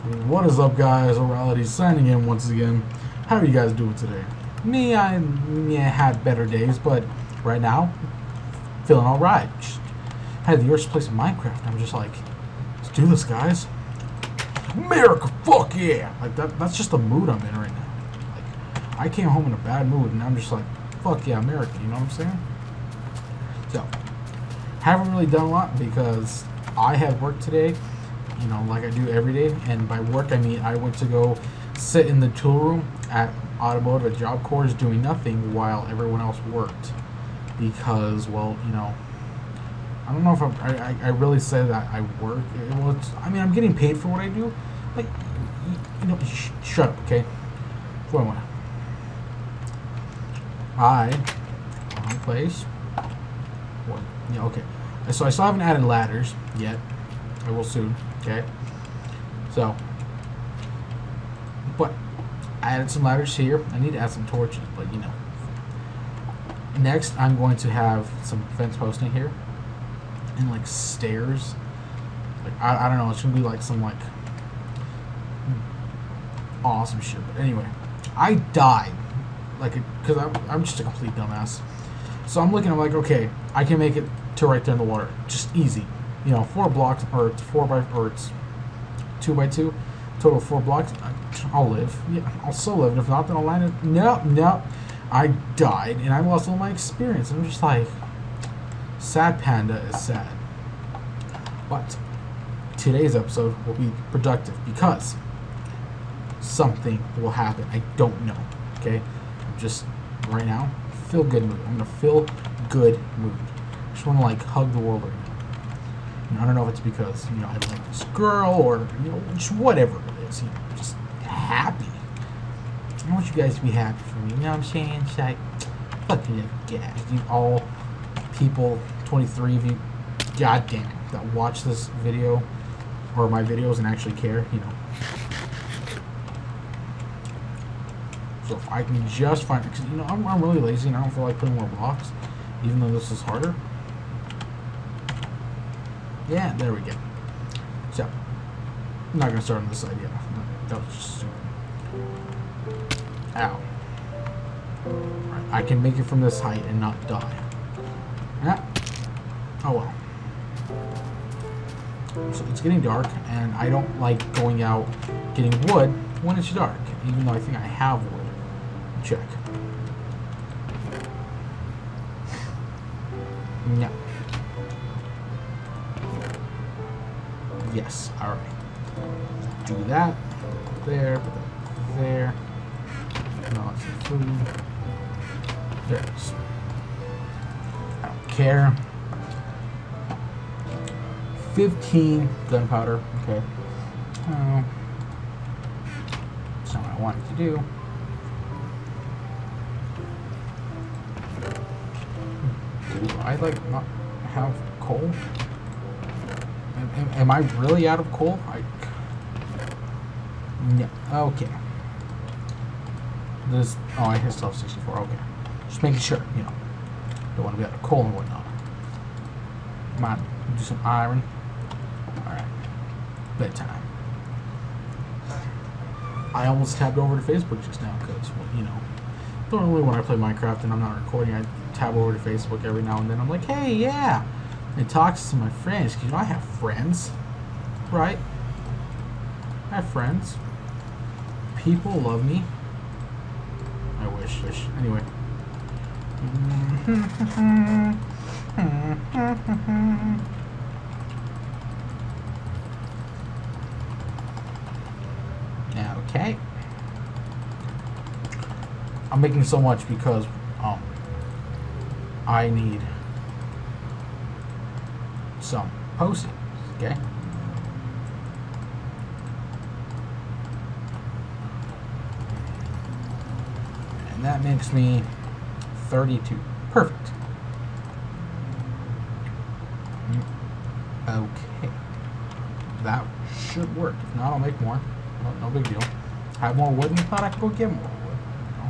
What is up, guys? Aurality signing in once again. How are you guys doing today? Me, I had better days, but right now, feeling alright. Had the urge to play some Minecraft. I'm just like, let's do this, guys. America, fuck yeah! Like that's just the mood I'm in right now. Like, I came home in a bad mood, and I'm just like, fuck yeah, America. You know what I'm saying? So, haven't really done a lot because I had work today. You know, like I do every day, and by work I mean I went to go sit in the tool room at Automotive at Job Corps doing nothing while everyone else worked because, well, you know, I don't know if I really say that I work. Well, I mean, I'm getting paid for what I do. Like, you know, shut up, okay? For one, wrong place. What? Yeah, okay. So I still haven't added ladders yet. I will soon. Okay. So, but I added some ladders here. I need to add some torches, but you know. Next, I'm going to have some fence posting here, and like stairs. Like I don't know. It's gonna be like some like awesome shit. But anyway, I died like because I'm just a complete dumbass. So I'm looking. I'm like, okay, I can make it to right there in the water, just easy. You know, 4 blocks of earth, 2 by 2, total of 4 blocks. I'll live. Yeah, I'll still live. And if not, then I'll land it. No. I died, and I lost all my experience. I'm just like, sad panda is sad. But today's episode will be productive because something will happen. I don't know. Okay, I'm just right now feel good mood. I'm in a feel good mood. I just want to like hug the world right now. I don't know if it's because, you know, I like this girl or, you know, just whatever it is. You know, just happy. I want you guys to be happy for me. You know what I'm saying? It's like, fucking guys. You all people, 23 of you, goddamn, that watch this video or my videos and actually care, you know. So if I can just find, because, you know, I'm really lazy and I don't feel like putting more blocks, even though this is harder. Yeah, there we go. So, I'm not going to start on this side yet. That was just stupid. Ow. Right, I can make it from this height and not die. Yeah. Oh well. So it's getting dark, and I don't like going out getting wood when it's dark, even though I think I have wood. Check. No. Yes, alright. Do that. There, put that there. No, it's food. There it is. I don't care. 15 gunpowder. Okay. Oh. That's not what I wanted to do. Do I like not have coal? Am I really out of coal? No. Okay. This. Oh, I still have 64. Okay. Just making sure, you know. Don't want to be out of coal and whatnot. Come on. Do some iron. Alright. Bedtime. I almost tabbed over to Facebook just now because, well, you know. Normally when I play Minecraft and I'm not recording, I tab over to Facebook every now and then. I'm like, hey, yeah. And talks to my friends, because, you know, I have friends, right? I have friends. People love me. I wish. Anyway. Okay. I'm making so much because, I need some postings, okay? And that makes me 32. Perfect. Okay. That should work. If not, I'll make more. No big deal. I have more wood and I thought I could go get more wood. You know?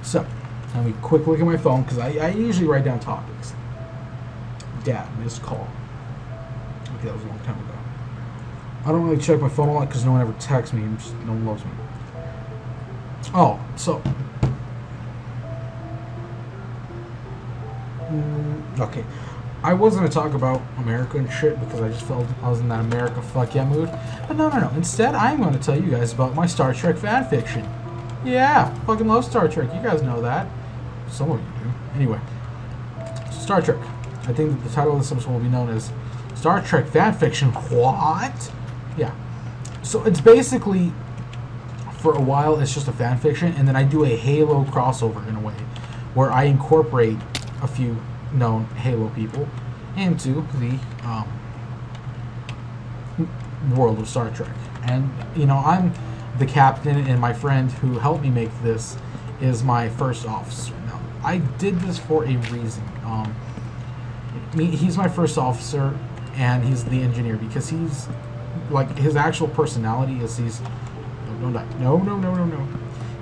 So, let me quick look at my phone because I usually write down topics. Dad, missed call. Okay, that was a long time ago. I don't really check my phone a lot because no one ever texts me. Just, no one loves me. Oh, so... okay. I was going to talk about America and shit because I just felt I was in that America fuck yeah mood. But no. Instead, I'm going to tell you guys about my Star Trek fanfiction. Yeah, fucking love Star Trek. You guys know that. Some of you do. Anyway. Star Trek. I think that the title of this episode will be known as Star Trek fanfiction. What? Yeah. So it's basically, for a while, it's just a fanfiction, and then I do a Halo crossover in a way, where I incorporate a few known Halo people into the world of Star Trek. And, you know, I'm the captain, and my friend who helped me make this is my first officer. Now, I did this for a reason. He's my first officer, and he's the engineer, because he's, like, his actual personality is he's... No.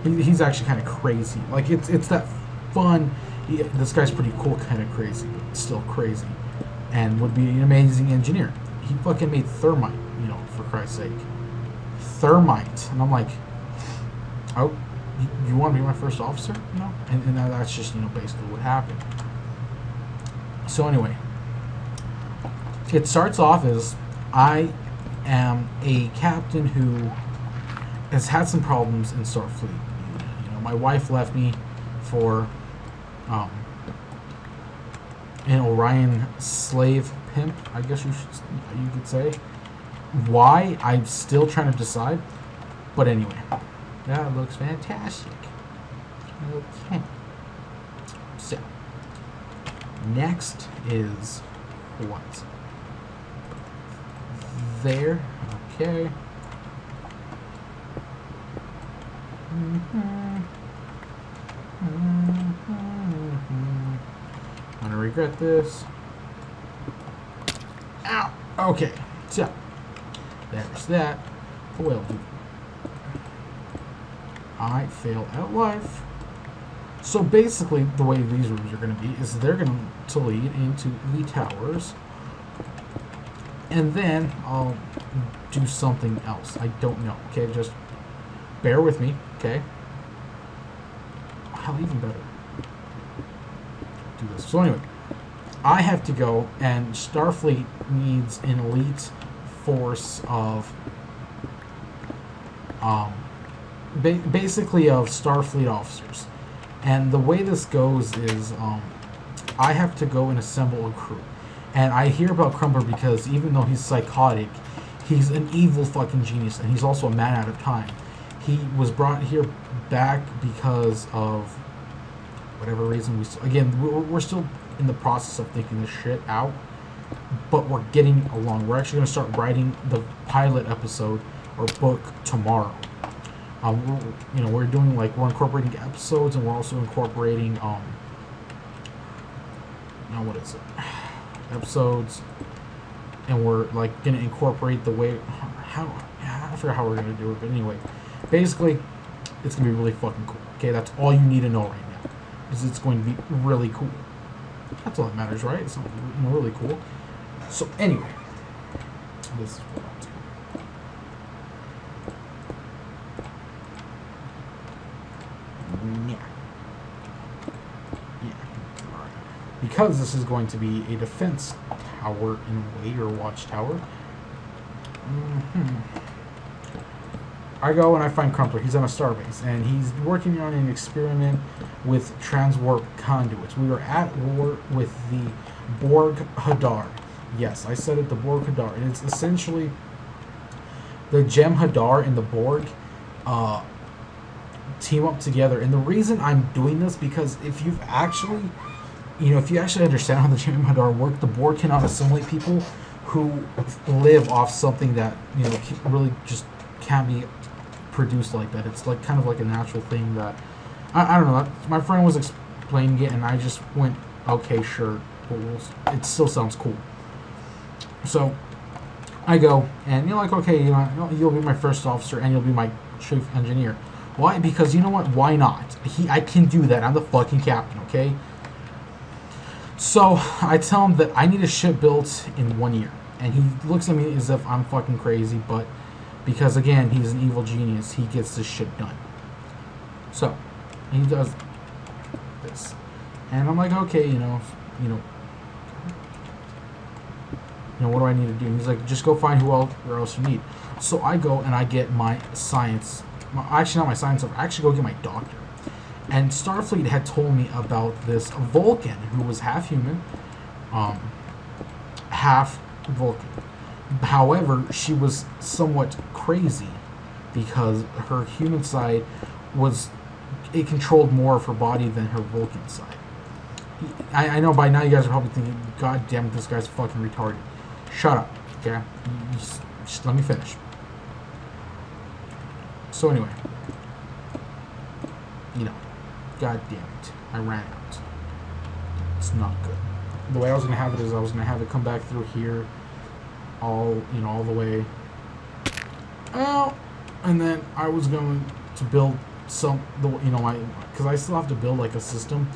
He's actually kind of crazy. Like, it's that fun... this guy's pretty cool, kind of crazy, but still crazy, and would be an amazing engineer. He fucking made thermite, you know, for Christ's sake. Thermite. And I'm like, oh, you want to be my first officer? You know? And that's just, you know, basically what happened. So anyway, it starts off as I am a captain who has had some problems in Starfleet. You know, my wife left me for an Orion slave pimp, I guess you could say. Why? I'm still trying to decide. But anyway, that looks fantastic. Okay. So, next is what? There. Okay. I'm gonna regret this. Ow! Okay, so there's that. Well, I fail at life. So basically, the way these rooms are going to be is they're going to lead into the towers, and then I'll do something else. I don't know. Okay, just bear with me. Okay. Hell, even better. Do this. So anyway, I have to go, and Starfleet needs an elite force of basically of Starfleet officers. And the way this goes is I have to go and assemble a crew. And I hear about Crumber because even though he's psychotic, he's an evil fucking genius, and he's also a man out of time. He was brought here back because of whatever reason. We're still in the process of thinking this shit out, but we're getting along. We're actually going to start writing the pilot episode or book tomorrow. We're doing, like, we're incorporating episodes, and we're also incorporating what is it? Episodes, and we're, like, gonna incorporate the way I forgot how we're gonna do it, but anyway, basically, it's gonna be really fucking cool. Okay, that's all you need to know right now, is it's going to be really cool. That's all that matters, right? It's really cool. So anyway, this is what I'll do. Because this is going to be a defense tower in a way, or watchtower. I go and I find Crumpler. He's on a starbase, and he's working on an experiment with transwarp conduits. We are at war with the Borg Hadar. Yes, I said it, the Borg Hadar. And it's essentially the Gem Hadar and the Borg team up together. And the reason I'm doing this, because if you actually understand how the Gem Hadar work, the Borg cannot assimilate people who live off something that, really just can't be produced like that. It's like kind of like a natural thing that I don't know. My friend was explaining it, and I just went, okay, sure. It still sounds cool. So I go, and you're like, okay, you'll be my first officer, and you'll be my chief engineer. Why? Because you know what? Why not? I can do that. I'm the fucking captain. Okay. So I tell him that I need a ship built in 1 year. And he looks at me as if I'm fucking crazy, but because, again, he's an evil genius, he gets this shit done. So, he does this. And I'm like, okay, you know, what do I need to do? And he's like, just go find who else you need. So I go and I get my science, actually not my science, I actually go get my doctor. And Starfleet had told me about this Vulcan who was half human, half Vulcan. However, she was somewhat crazy because her human side it controlled more of her body than her Vulcan side. I know by now you guys are probably thinking, God damn it, this guy's fucking retarded. Shut up, okay? Just let me finish. So anyway, God damn it, I ran out. It's not good. The way I was gonna have it is I was gonna have it come back through here, all the way out, and then I was going to build because I still have to build like a system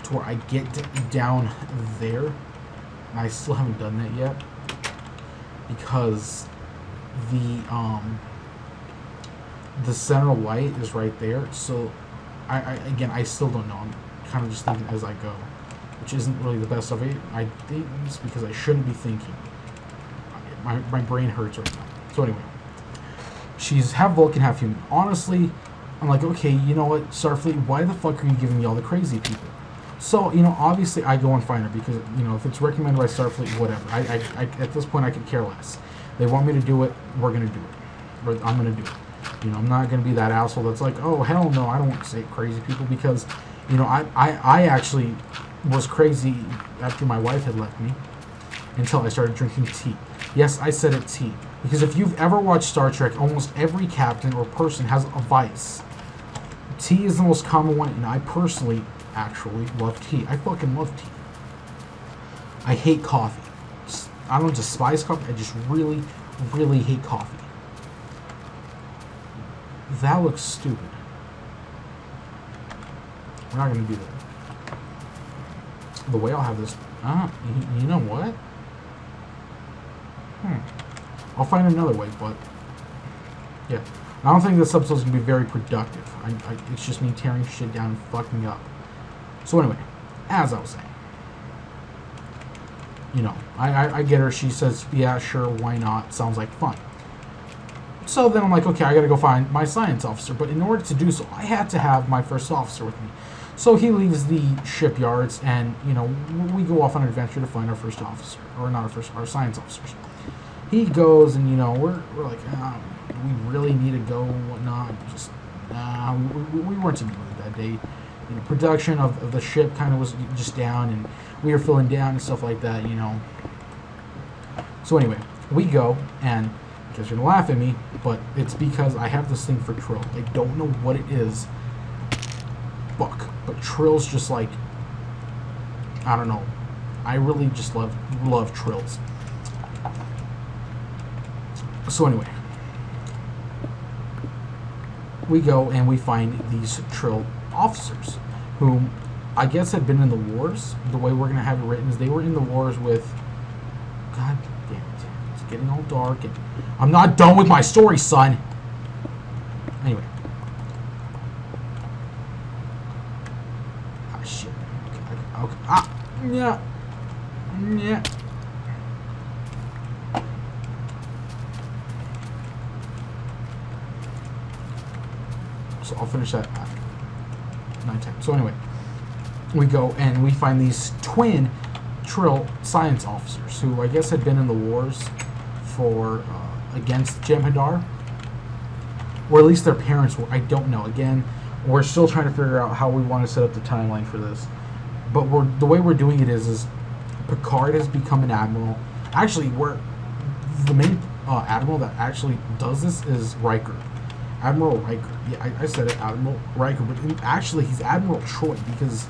to where I get down there, and I still haven't done that yet because the center light is right there. So I still don't know. I'm kind of just thinking as I go, which isn't really the best of it. I think it's because I shouldn't be thinking. My brain hurts right now. So anyway, she's half Vulcan, half human. Honestly, I'm like, okay, you know what, Starfleet, why the fuck are you giving me all the crazy people? So, obviously I go and find her because, if it's recommended by Starfleet, whatever. I at this point, I could care less. They want me to do it, we're going to do it. Or I'm going to do it. I'm not going to be that asshole that's like, oh, hell no, I don't want to say crazy people because, I actually was crazy after my wife had left me until I started drinking tea. Yes, I said it, tea. Because if you've ever watched Star Trek, almost every captain or person has a vice. Tea is the most common one, and I personally actually love tea. I fucking love tea. I hate coffee. I don't despise coffee. I just really, really hate coffee. That looks stupid. We're not going to do that. The way I'll have this... you know what? I'll find another way, but... yeah. I don't think this episode's going to be very productive. It's just me tearing shit down and fucking up. So anyway, as I was saying, I get her. She says, yeah, sure, why not? Sounds like fun. So then I'm like, okay, I gotta go find my science officer. But in order to do so, I had to have my first officer with me. So he leaves the shipyards, and, we go off on an adventure to find our first officer. Or not our science officers. He goes, and, we're like, do we really need to go and whatnot? Just, we weren't in the mood that day. Production of the ship kind of was just down, and we were feeling down and stuff like that, So anyway, we go, and you guys are going to laugh at me, but it's because I have this thing for Trill. I don't know what it is, but Trill's just like, I don't know. I really just love Trills. So anyway, we go and we find these Trill officers, whom I guess had been in the wars. The way we're going to have it written is they were in the wars with... God damn it. It's getting all dark. And I'm not done with my story, son. Anyway. Ah, shit. Okay. Ah, yeah. Yeah. So I'll finish that at 9:10. So anyway, we go and we find these twin Trill science officers who I guess had been in the wars for against Jem'Hadar, or at least their parents were. I don't know. Again, we're still trying to figure out how we want to set up the timeline for this. But the way we're doing it is Picard has become an admiral. Actually, the main admiral that actually does this is Riker. Admiral Riker. Yeah, I said it, Admiral Riker, but actually he's Admiral Troy, because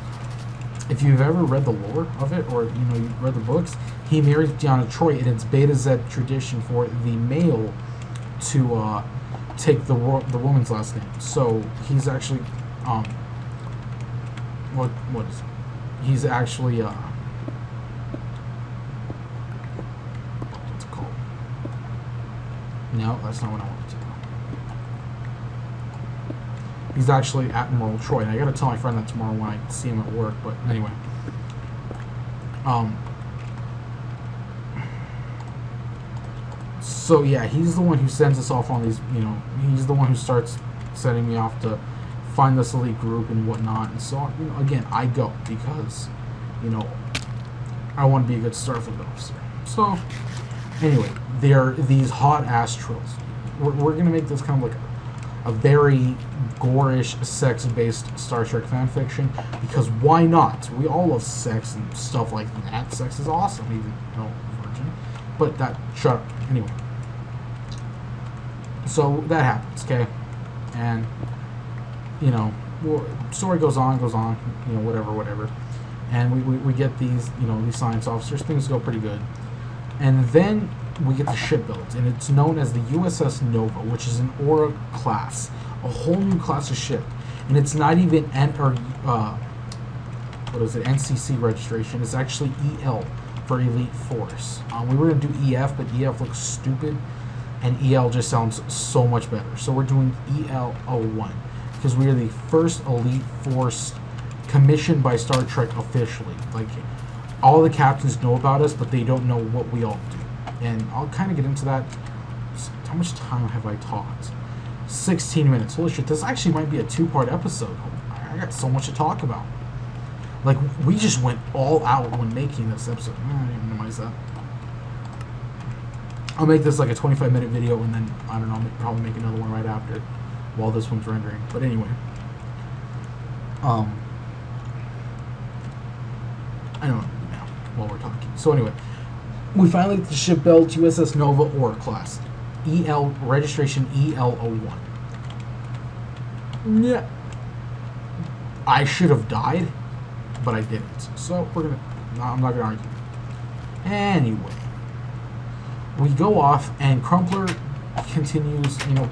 if you've ever read the lore of it, or you've read the books, he marries Deanna Troy, and it's Beta Z tradition for the male to take the woman's last name. So he's actually what is it? He's actually what's it called? No, that's not what I wanted to do. He's actually Admiral Troy, and I gotta tell my friend that tomorrow when I see him at work, but anyway. So yeah, he's the one who sends us off on these, you know, he's the one who starts sending me off to find this elite group and whatnot, and so, you know, again, I go because, you know, I want to be a good Starfleet officer. So, anyway, there are these hot-ass trills. We're going to make this kind of like a very gore-ish, sex-based Star Trek fanfiction, because why not? We all love sex and stuff like that. Sex is awesome, even though virgin. But that, shut up. Anyway. So, that happens, okay? And, you know, story goes on, you know, whatever. And we get these, you know, these science officers. Things go pretty good. And then we get the ship built, and it's known as the USS Nova, which is an Aura class, a whole new class of ship. And it's not even NCC registration. It's actually EL for Elite Force. We were going to do EF, but EF looks stupid, and EL just sounds so much better. So we're doing EL01, because we are the first Elite Force commissioned by Star Trek officially. Like, all the captains know about us, but they don't know what we all do. And I'll kind of get into that. How much time have I talked? 16 minutes. Holy shit, this actually might be a 2-part episode. I got so much to talk about. Like, we just went all out when making this episode. I didn't minimize that. I'll make this like a 25-minute video, and then, I don't know, I'll probably make another one right after while this one's rendering. But anyway. I don't know now while we're talking. So anyway, we finally get the ship built, USS Nova Aura class. EL, registration EL01. Yeah. I should have died, but I didn't. So we're gonna, I'm not gonna argue. Anyway, we go off, and Crumpler continues, you know,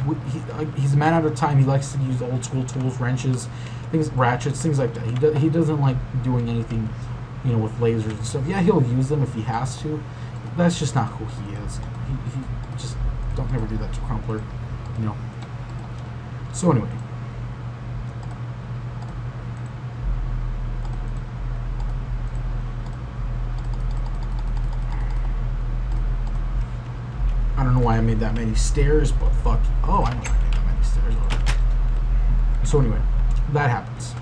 he's a man out of time. He likes to use old school tools, wrenches, things, ratchets, things like that. He doesn't like doing anything, you know, with lasers and stuff. Yeah, he'll use them if he has to. That's just not who he is. He just, don't ever do that to Crumpler, you know. So anyway. I don't know why I made that many stairs, but fuck. Oh, I know why I made that many stairs. Okay. So anyway, that happens.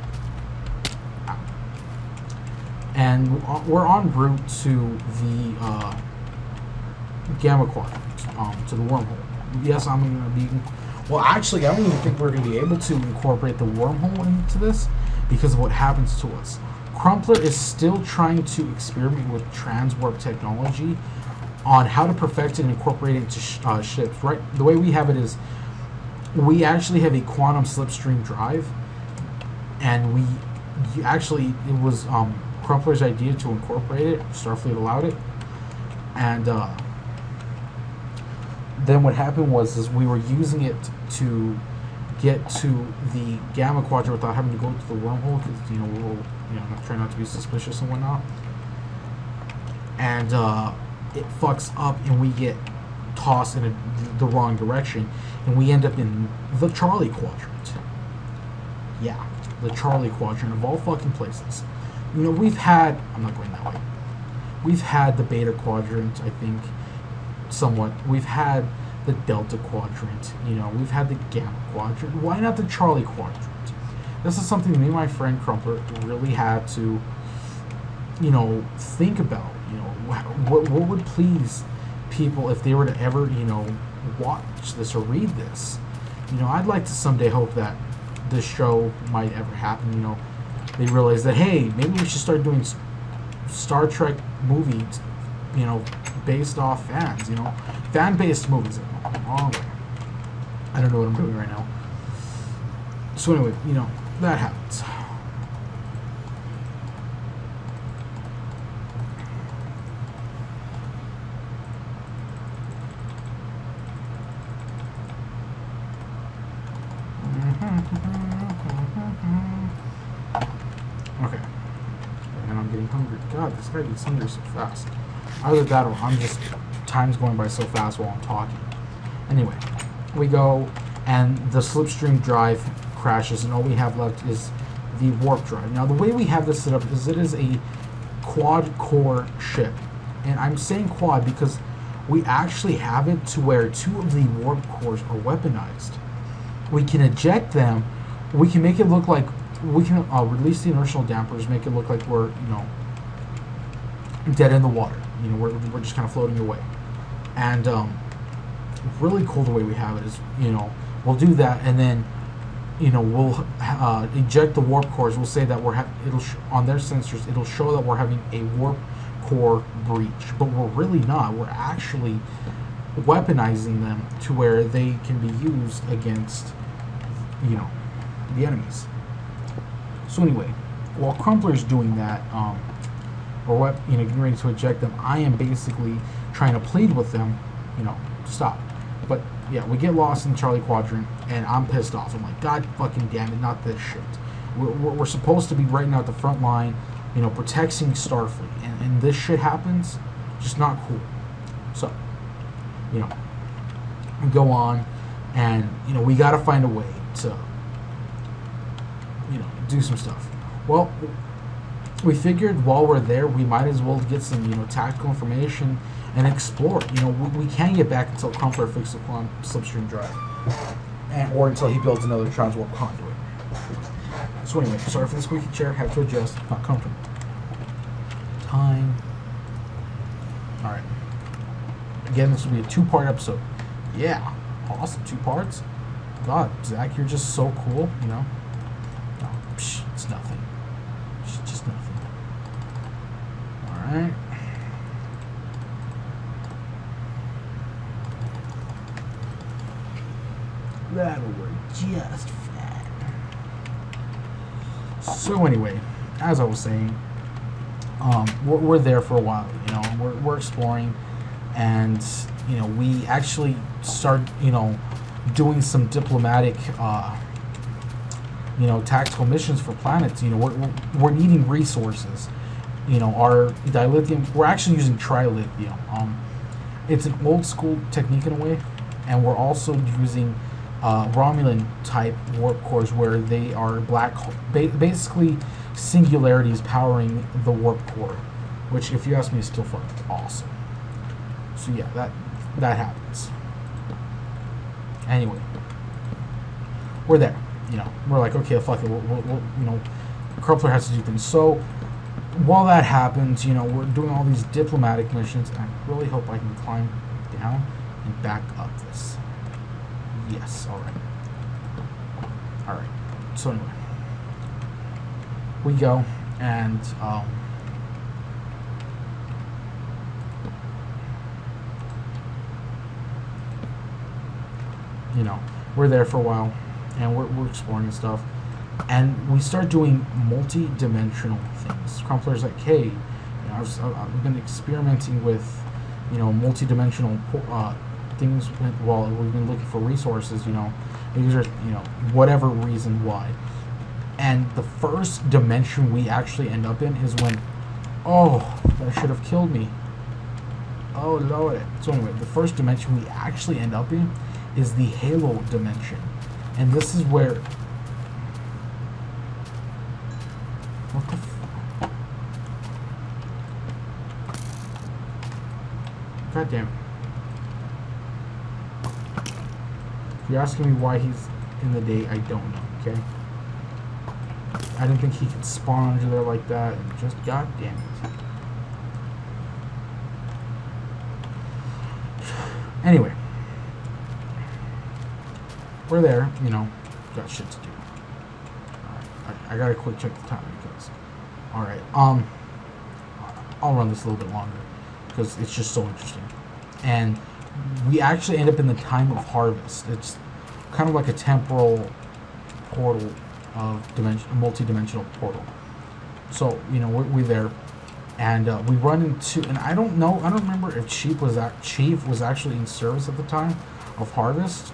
And we're en route to the Gamma Quadrant, to the wormhole. Yes, I'm going to be... Well, actually, I don't even think we're going to be able to incorporate the wormhole into this because of what happens to us. Crumpler is still trying to experiment with transwarp technology on how to perfect it and incorporate it into ships, right? The way we have it is we actually have a quantum slipstream drive, and it was Crumpler's idea to incorporate it. Starfleet allowed it, and then what happened was we were using it to get to the Gamma Quadrant without having to go to the wormhole, because we'll try not to be suspicious and whatnot, and it fucks up, and we get tossed in the wrong direction, and we end up in the Charlie Quadrant. Yeah, the Charlie Quadrant of all fucking places. You know, we've had... I'm not going that way. We've had the Beta Quadrant, I think, somewhat. We've had the Delta Quadrant. You know, we've had the Gamma Quadrant. Why not the Charlie Quadrant? This is something me and my friend Crumpler really had to, you know, think about. You know, what would please people if they were to ever, you know, watch this or read this. You know, I'd like to someday hope that this show might ever happen. You know, they realize that, hey, maybe we should start doing Star Trek movies, you know, based off fans, you know, fan-based movies. I don't know what I'm doing right now. So anyway, you know, that happens. Okay. And I'm getting hungry. God, this guy gets hungry so fast. Either that or I'm just... Time's going by so fast while I'm talking. Anyway, we go, and the slipstream drive crashes, and all we have left is the warp drive. Now, the way we have this set up is it is a quad-core ship. And I'm saying quad because we actually have it to where 2 of the warp cores are weaponized. We can eject them. We can make it look like we can release the inertial dampers, make it look like we're, you know, dead in the water. You know, we're just kind of floating away. And really cool the way we have it is, you know, we'll do that, and then, you know, we'll eject the warp cores. We'll say that it'll on their sensors it'll show that we're having a warp core breach, but we're really not. We're actually weaponizing them to where they can be used against, you know, the enemies. So anyway, while Crumpler's doing that, or you know, getting ready to eject them, I am basically trying to plead with them, you know, stop. But yeah, we get lost in the Charlie Quadrant, and I'm pissed off. I'm like, God fucking damn it, not this shit. We're supposed to be right now at the front line, you know, protecting Starfleet, and this shit happens, just not cool. So, you know, we go on, and, you know, we gotta find a way to, you know, do some stuff. Well, we figured while we're there, we might as well get some, you know, tactical information and explore. You know, we can't get back until Crumpler fixes the slipstream drive, or until he builds another transwarp conduit. So anyway, sorry for the squeaky chair. Have to adjust. Not comfortable. Time. All right. Again, this will be a 2-part episode. Yeah, awesome. 2 parts. God, Zach, you're just so cool. You know. No, psh, it's nothing. It's just nothing. All right. That'll work just fine. So anyway, as I was saying, we're there for a while. You know, we're exploring, and you know, we actually start, you know, doing some diplomatic, you know, tactical missions for planets. You know, we're needing resources. You know, our dilithium. We're actually using trilithium. It's an old school technique in a way, and we're also using Romulan type warp cores where they are black hole, basically singularities powering the warp core, which, if you ask me, is still fucking awesome. So yeah, that happens. Anyway, we're there. You know, we're like, okay, fuck it. We'll you know, Crumpler has to do things. So while that happens, you know, we're doing all these diplomatic missions. And I really hope I can climb down and back up this. Yes, alright. Alright. So anyway. We go, and you know, we're there for a while, and we're exploring and stuff, and we start doing multi-dimensional things. Crumpler's like, hey, you know, I've been experimenting with, you know, multi-dimensional things while we've been looking for resources, you know, these are, you know, whatever reason why. And the first dimension we actually end up in is when, oh, that should have killed me. Oh, Lord. So anyway, the first dimension we actually end up in is the Halo dimension. And this is where... What the f... God damn it. If you're asking me why he's in the day, I don't know, okay? I didn't think he could spawn under there like that. Just, god damn it. Anyway. We're there, you know. Got shit to do. Alright, I gotta quick check the time because... Alright, I'll run this a little bit longer because it's just so interesting. And we actually end up in the time of harvest. It's kind of like a temporal portal of multi-dimensional portal. So, you know, we're there, and we run into, and I don't remember if Chief was actually in service at the time of harvest,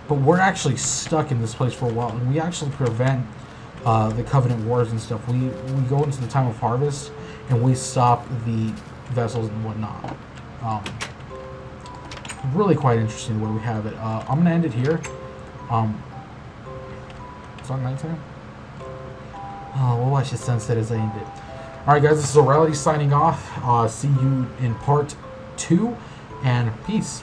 but we're actually stuck in this place for a while, and we actually prevent the Covenant wars and stuff. We go into the time of harvest, and we stop the vessels and whatnot. really quite interesting the way we have it. I'm going to end it here. It's on nighttime. We'll watch the sunset as I end it. Alright guys, this is Aurality signing off. See you in part 2, and peace.